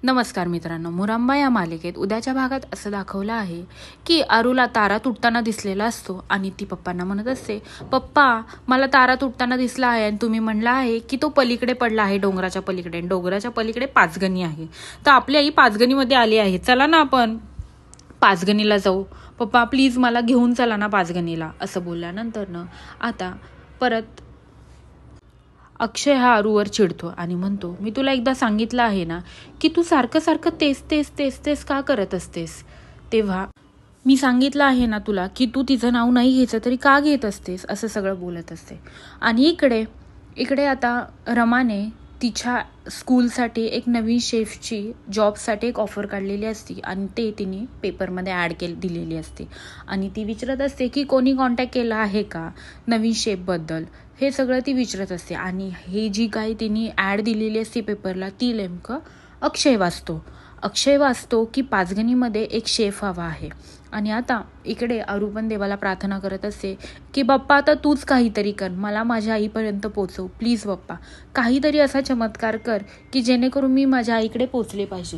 नमस्कार मित्रांनो, मुरंबा या मालिकेत उद्याच्या भागात असं दाखवलं आहे की आरूला तारा तुटताना दिसलेला असतो आणि ती पप्पांना म्हणत असते, पप्पा मला तारा तुटताना दिसला आहे आणि तुम्ही म्हणला आहे की तो पलीकडे पडला आहे, डोंगराच्या पलीकडे पाचगणी आहे. तर आपली आई पाचगणीमध्ये आली आहे, चला ना आपण पाचगणीला जाऊ. पप्पा प्लीज मला घेऊन चला ना पाचगणीला. असं बोलल्यानंतर आता परत अक्षय हा आरूवर चिडतो आणि म्हणतो, मी तुला एकदा सांगितलं आहे ना की तू सारखं सारखं तेच तेच तेच तेच का करत असतेस. तेव्हा मी सांगितलं आहे ना तुला की तू तिचं नाव नाही घ्यायचं तरी का घेत असतेस, असं सगळं बोलत असते. आणि इकडे आता रमाने तिच्या स्कूलसाठी एक नवीन शेफची जॉबसाठी एक ऑफर काढलेली असते आणि ते तिने पेपरमध्ये ॲड दिलेली असते. आणि ती विचारत असते की कोणी कॉन्टॅक्ट केला आहे का नवीन शेफबद्दल, हे सगळं ती विचारत असते. आणि हे जी काही तिने ॲड दिलेली असते पेपरला ती नेमकं अक्षय वाचतो की पाचगणीमध्ये एक शेफ हवा आहे. आणि आता इकडे आरू पण देवाला प्रार्थना करत असते की बाप्पा आता तूच काहीतरी कर, मला माझ्या आईपर्यंत पोचव प्लीज बाप्पा, काहीतरी असा चमत्कार कर की जेणेकरून मी माझ्या आईकडे पोचले पाहिजे,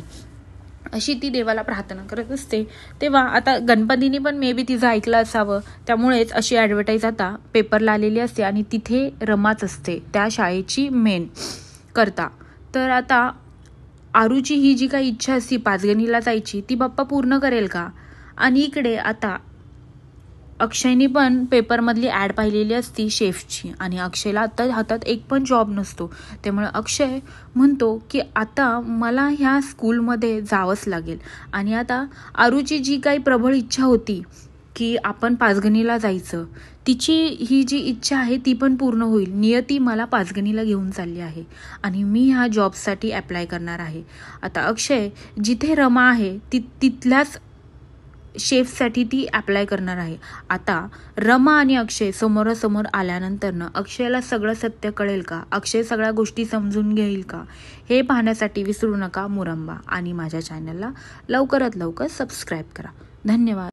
अशी ती देवाला प्रार्थना करत असते. तेव्हा आता गणपतीने पण मे बी तिचं ऐकलं असावं, त्यामुळेच अशी ॲडव्हर्टाईज आता पेपरला आलेली असते आणि तिथे रमाच असते त्या शाळेची मेन करता. तर आता आरूची ही जी काही इच्छा असती पाचगणीला जायची ती बाप्पा पूर्ण करेल का. आणि इकडे आता अक्षयने पण पेपरमधली ॲड पाहिलेली असती शेफची आणि अक्षयला आता हातात एक पण जॉब नसतो. त्यामुळे अक्षय म्हणतो की आता मला ह्या स्कूलमध्ये जावंच लागेल. आणि आता आरूची जी काही प्रबळ इच्छा होती की आपण पाचगणीला जायचं, तिची ही जी इच्छा आहे ती पण पूर्ण होईल. नियती मला पाचगणीला घेऊन चालली आहे आणि मी ह्या जॉबसाठी ॲप्लाय करणार आहे. आता अक्षय जिथे रमा आहे तिथल्याच शेफसाठी ती ॲप्लाय करणार आहे. आता रमा आणि अक्षय समोरासमोर आल्यानंतर अक्षयला सगळं सत्य कळेल का, अक्षय सगळ्या गोष्टी समजून घेईल का, हे पाहण्यासाठी विसरू नका मुरंबा आणि माझ्या चॅनलला लवकरात लवकर सबस्क्राईब करा. धन्यवाद.